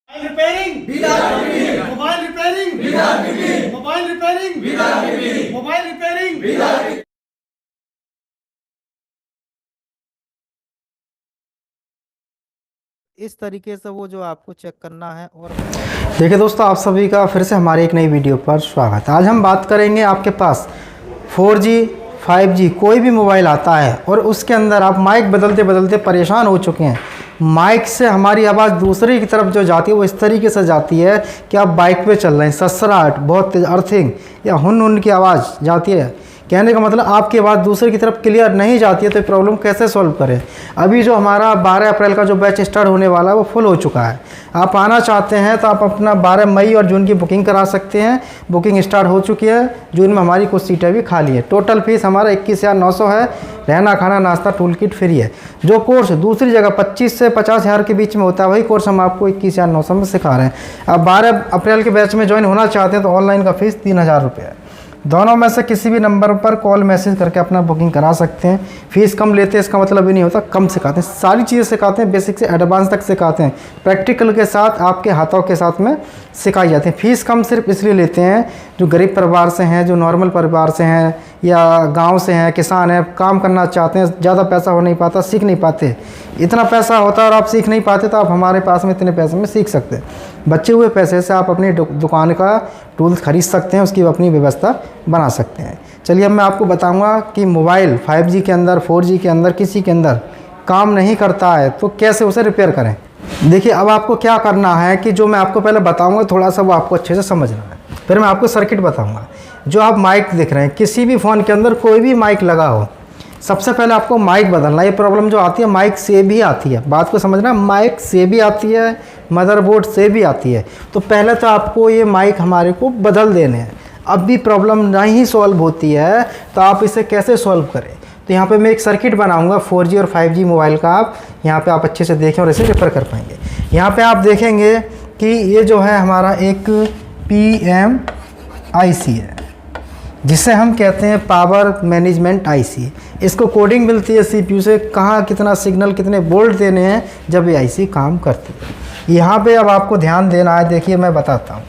repairing, mobile repairing, mobile repairing, mobile repairing. इस तरीके से वो जो आपको चेक करना है। और देखिए दोस्तों, आप सभी का फिर से हमारे एक नई वीडियो पर स्वागत है। आज हम बात करेंगे, आपके पास 4G 5G कोई भी मोबाइल आता है और उसके अंदर आप माइक बदलते बदलते परेशान हो चुके हैं। माइक से हमारी आवाज़ दूसरे की तरफ जो जाती है वो इस तरीके से जाती है कि आप बाइक पे चल रहे हैं, ससराहट, बहुत तेज अर्थिंग या हुन की आवाज़ जाती है। कहने का मतलब आपकी आवाज़ दूसरे की तरफ क्लियर नहीं जाती है। तो प्रॉब्लम कैसे सॉल्व करें? अभी जो हमारा 12 अप्रैल का जो बैच स्टार्ट होने वाला है वो फुल हो चुका है। आप आना चाहते हैं तो आप अपना 12 मई और जून की बुकिंग करा सकते हैं। बुकिंग स्टार्ट हो चुकी है। जून में हमारी कुछ सीटें भी खाली है। टोटल फीस हमारा 21,900 है। रहना खाना नाश्ता टूल किट फ्री है। जो कोर्स दूसरी जगह 25 से 50,000 के बीच में होता है वही कोर्स हम आपको 21,900 में सिखा रहे हैं। आप 12 अप्रैल के बैच में ज्वाइन होना चाहते हैं तो ऑनलाइन का फीस 3,000 रुपये है। दोनों में से किसी भी नंबर पर कॉल मैसेज करके अपना बुकिंग करा सकते हैं। फीस कम लेते हैं इसका मतलब ये नहीं होता कम सिखाते हैं। सारी चीज़ें सिखाते हैं, बेसिक से एडवांस तक सिखाते हैं। प्रैक्टिकल के साथ आपके हाथों के साथ में सिखाई जाती है। फीस कम सिर्फ इसलिए लेते हैं जो गरीब परिवार से हैं, जो नॉर्मल परिवार से हैं या गांव से हैं, किसान हैं, काम करना चाहते हैं, ज़्यादा पैसा हो नहीं पाता, सीख नहीं पाते। इतना पैसा होता है और आप सीख नहीं पाते तो आप हमारे पास में इतने पैसे में सीख सकते हैं। बचे हुए पैसे से आप अपनी दुकान का टूल्स खरीद सकते हैं, उसकी अपनी व्यवस्था बना सकते हैं। चलिए अब मैं आपको बताऊंगा कि मोबाइल 5G के अंदर, 4G के अंदर, किसी के अंदर काम नहीं करता है तो कैसे उसे रिपेयर करें। देखिए अब आपको क्या करना है कि जो मैं आपको पहले बताऊंगा थोड़ा सा वो आपको अच्छे से समझना है। फिर मैं आपको सर्किट बताऊंगा। जो आप माइक देख रहे हैं, किसी भी फ़ोन के अंदर कोई भी माइक लगा हो, सबसे पहले आपको माइक बदलना। ये प्रॉब्लम जो आती है माइक से भी आती है, बात को समझना, माइक से भी आती है, मदरबोर्ड से भी आती है। तो पहले तो आपको ये माइक हमारे को बदल देने हैं। अब भी प्रॉब्लम नहीं सॉल्व होती है तो आप इसे कैसे सॉल्व करें? तो यहाँ पे मैं एक सर्किट बनाऊंगा 4G और 5G मोबाइल का। आप यहाँ पे आप अच्छे से देखें और इसे रिपेयर कर पाएंगे। यहाँ पे आप देखेंगे कि ये जो है हमारा एक PMIC है, जिसे हम कहते हैं पावर मैनेजमेंट IC। इसको कोडिंग मिलती है CPU से, कहाँ कितना सिग्नल, कितने वोल्ट देने हैं जब ये IC काम करती है। यहाँ पे अब आपको ध्यान देना है। देखिए मैं बताता हूँ।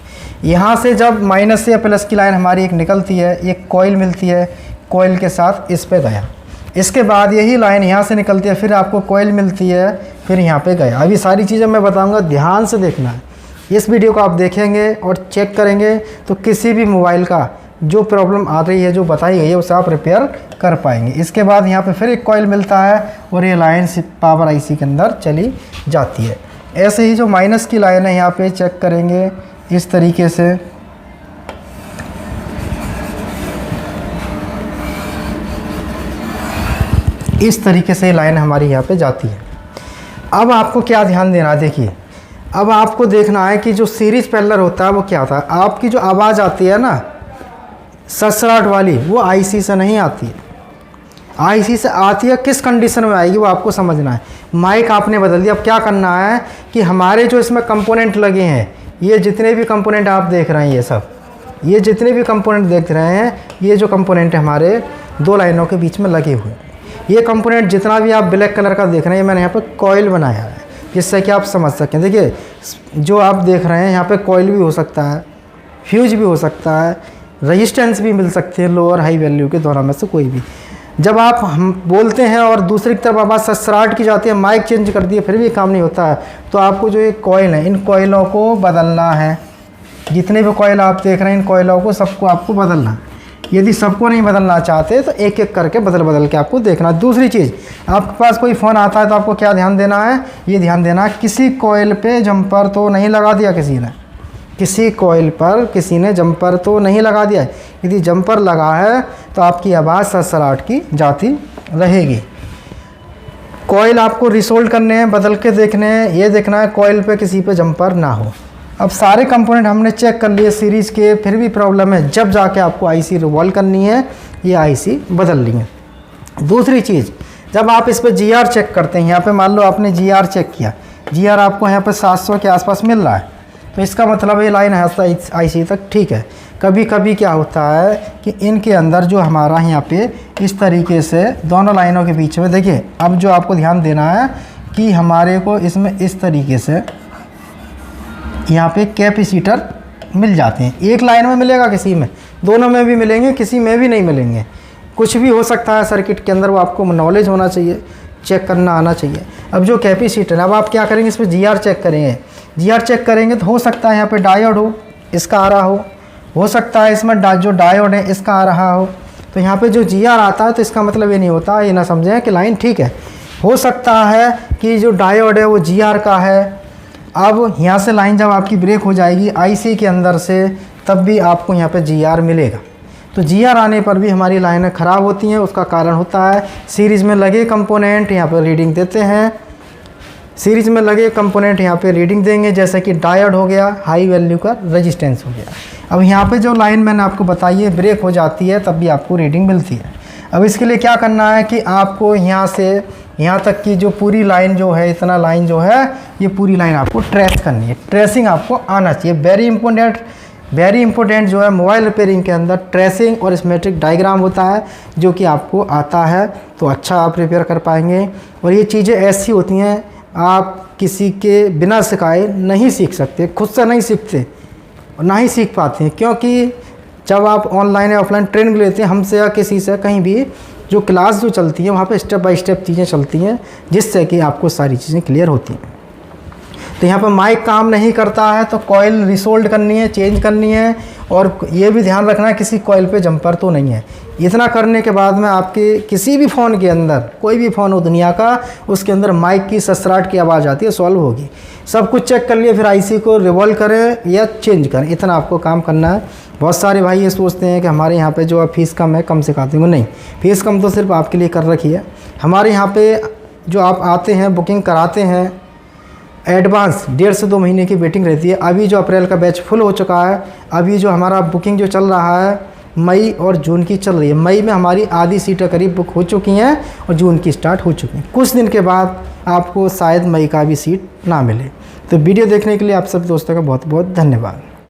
यहाँ से जब माइनस से या प्लस की लाइन हमारी एक निकलती है, एक कॉइल मिलती है, कॉइल के साथ इस पे गया। इसके बाद यही लाइन यहाँ से निकलती है, फिर आपको कॉइल मिलती है, फिर यहाँ पे गया। अभी सारी चीज़ें मैं बताऊँगा, ध्यान से देखना है। इस वीडियो को आप देखेंगे और चेक करेंगे तो किसी भी मोबाइल का जो प्रॉब्लम आ रही है, जो बताई गई है, उसे आप रिपेयर कर पाएंगे। इसके बाद यहाँ पे फिर एक कॉइल मिलता है और ये लाइन पावर IC के अंदर चली जाती है। ऐसे ही जो माइनस की लाइन है यहाँ पे चेक करेंगे इस तरीके से। इस तरीके से लाइन हमारी यहाँ पे जाती है। अब आपको क्या ध्यान देना है, देखिए अब आपको देखना है कि जो सीरीज पैरेलल होता है वो क्या होता है। आपकी जो आवाज़ आती है ना ससराहट वाली, वो IC से नहीं आती है। IC से आती है, किस कंडीशन में आएगी वो आपको समझना है। माइक आपने बदल दिया। अब क्या करना है कि हमारे जो इसमें कंपोनेंट लगे हैं, ये जितने भी कंपोनेंट आप देख रहे हैं, ये सब, ये जितने भी कंपोनेंट देख रहे हैं, ये जो कंपोनेंट हमारे दो लाइनों के बीच में लगे हुए हैं, ये कंपोनेंट जितना भी आप ब्लैक कलर का देख रहे हैं, मैंने यहाँ पर कॉइल बनाया है जिससे कि आप समझ सकें। देखिए जो आप देख रहे हैं यहाँ पे कॉइल भी हो सकता है, फ्यूज भी हो सकता है, रेजिस्टेंस भी मिल सकती है, लो और हाई वैल्यू के दोनों में से कोई भी। जब आप हम बोलते हैं और दूसरी तरफ आवाज़ ससराहट की जाती है, माइक चेंज कर दिए फिर भी काम नहीं होता है, तो आपको जो ये कॉइल है, इन कॉइलों को बदलना है। जितने भी कॉइल आप देख रहे हैं, इन कॉइलों को सबको आपको बदलना है। यदि सबको नहीं बदलना चाहते तो एक एक करके बदल के आपको देखना। दूसरी चीज़, आपके पास कोई फ़ोन आता है तो आपको क्या ध्यान देना है, ये ध्यान देना है किसी कॉइल पे जंपर तो नहीं लगा दिया किसी ने, किसी कॉइल पर किसी ने जंपर तो नहीं लगा दिया है। यदि जंपर लगा है तो आपकी आवाज़ ससराहट की जाती रहेगी। कॉइल आपको रिसोल्ड करने हैं, बदल के देखने हैं, ये देखना है कॉइल पे किसी पे जंपर ना हो। अब सारे कंपोनेंट हमने चेक कर लिए सीरीज़ के, फिर भी प्रॉब्लम है, जब जाके आपको IC रिवॉल्व करनी है, ये IC बदलनी है। दूसरी चीज़, जब आप इस पर GR चेक करते हैं, यहाँ पे मान लो आपने GR चेक किया, GR आपको यहाँ पे 700 के आसपास मिल रहा है, तो इसका मतलब ये लाइन है IC तक ठीक है। कभी कभी क्या होता है कि इनके अंदर जो हमारा यहाँ पे इस तरीके से दोनों लाइनों के बीच में, देखिए अब जो आपको ध्यान देना है कि हमारे को इसमें इस तरीके से यहाँ पे कैपेसिटर मिल जाते हैं। एक लाइन में मिलेगा, किसी में, दोनों में भी मिलेंगे, किसी में भी नहीं मिलेंगे। कुछ भी हो सकता है सर्किट के अंदर, वो आपको नॉलेज होना चाहिए, चेक करना आना चाहिए। अब जो कैपेसिटर, अब आप क्या करेंगे, इसमें GR चेक करेंगे। GR चेक करेंगे तो हो सकता है यहाँ पे डायोड हो, इसका आ रहा हो सकता है इसमें जो डायोड है इसका आ रहा हो। तो यहाँ पे जो GR आता है तो इसका मतलब ये नहीं होता, ये ना समझें कि लाइन ठीक है। हो सकता है कि जो डायोड है वो GR का है। अब यहाँ से लाइन जब आपकी ब्रेक हो जाएगी IC के अंदर से, तब भी आपको यहाँ पे GR मिलेगा। तो GR आने पर भी हमारी लाइनें ख़राब होती हैं। उसका कारण होता है सीरीज़ में लगे कंपोनेंट यहाँ पर रीडिंग देते हैं। सीरीज़ में लगे कंपोनेंट यहाँ पे रीडिंग देंगे, जैसे कि डायोड हो गया, हाई वैल्यू का रेजिस्टेंस हो गया। अब यहाँ पे जो लाइन मैंने आपको बताई है ब्रेक हो जाती है, तब भी आपको रीडिंग मिलती है। अब इसके लिए क्या करना है कि आपको यहाँ से यहाँ तक की जो पूरी लाइन जो है, इतना लाइन जो है, ये पूरी लाइन आपको ट्रेस करनी है। ट्रेसिंग आपको आना चाहिए। वेरी इंपॉर्टेंट जो है मोबाइल रिपेयरिंग के अंदर ट्रेसिंग और स्कीमेटिक डायग्राम होता है, जो कि आपको आता है तो अच्छा आप रिपेयर कर पाएंगे। और ये चीज़ें ऐसी होती हैं, आप किसी के बिना सिखाए नहीं सीख सकते, खुद से नहीं सीखते और ना ही सीख पाते हैं। क्योंकि जब आप ऑनलाइन या ऑफलाइन ट्रेनिंग लेते हैं हमसे या किसी से, कहीं भी जो क्लास जो चलती है वहाँ पे स्टेप बाय स्टेप चीज़ें चलती हैं, जिससे कि आपको सारी चीज़ें क्लियर होती हैं। तो यहाँ पर माइक काम नहीं करता है तो कॉइल रिसोल्ड करनी है, चेंज करनी है। और ये भी ध्यान रखना है किसी कॉइल पे जंपर तो नहीं है। इतना करने के बाद में आपके किसी भी फ़ोन के अंदर, कोई भी फ़ोन हो दुनिया का, उसके अंदर माइक की ससराहट की आवाज़ आती है, सॉल्व होगी। सब कुछ चेक कर लिए, फिर IC को रिवॉल्व करें या चेंज करें, इतना आपको काम करना है। बहुत सारे भाई ये सोचते हैं कि हमारे यहाँ पे जो है फ़ीस कम है, कम सिखाते हैं। नहीं, फ़ीस कम तो सिर्फ आपके लिए कर रखी है। हमारे यहाँ पे जो आप आते हैं, बुकिंग कराते हैं, एडवांस 1.5 से 2 महीने की वेटिंग रहती है। अभी जो अप्रैल का बैच फुल हो चुका है, अभी जो हमारा बुकिंग जो चल रहा है मई और जून की चल रही है। मई में हमारी आधी सीटें करीब बुक हो चुकी हैं और जून की स्टार्ट हो चुकी हैं। कुछ दिन के बाद आपको शायद मई का भी सीट ना मिले। तो वीडियो देखने के लिए आप सब दोस्तों का बहुत बहुत धन्यवाद।